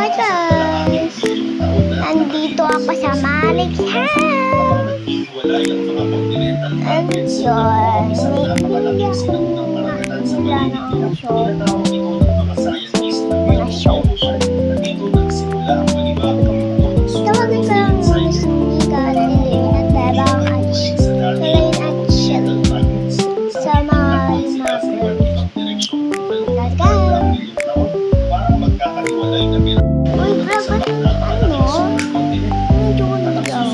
guys! Nandito ako sa Malik's house! And yun, show. Tawagin ko lang Mika, Lilin at Bebang at Lilin at Shelly sa mga vlog. Let's go! Uy, vlog, ba't ano? Medyo ko na lang.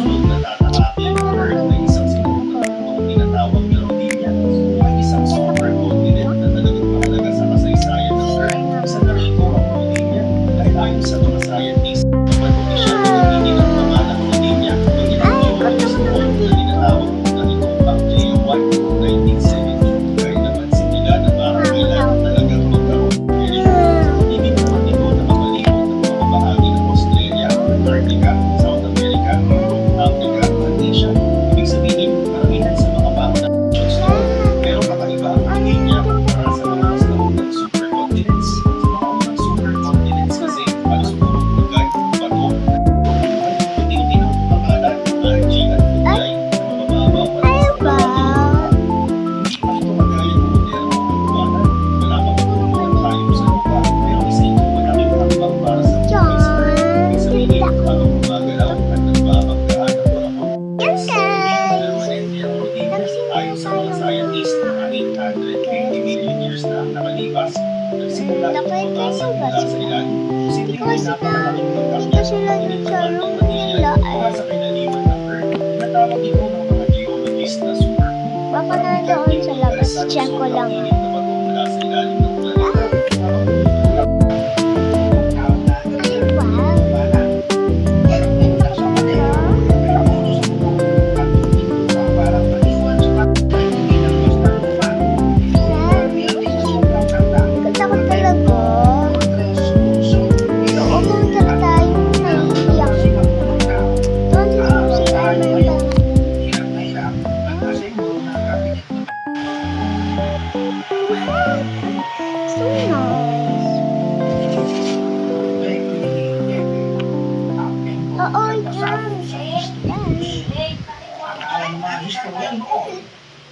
Hindi sila nagsarong nila baka nandoon sa labas. Check ko lang.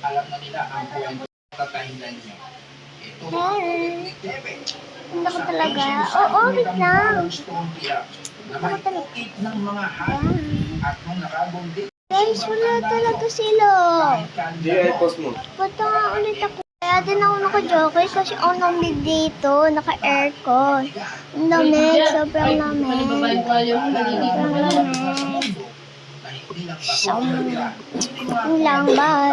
Alam na nila ang kwento tatahilan niyo. Ito hindi ko talaga. Oo, wait lang. Na may tukit ng mga hayop at nung nakabundik. Guys, wala talaga sila. Post mo. Punta nga ulit ako. Kaya din ako naka-joker kasi ang lamig dito. Naka-aircon. Ang lamig. Sobrang lamig. Sobrang lamig. Ang lang ba?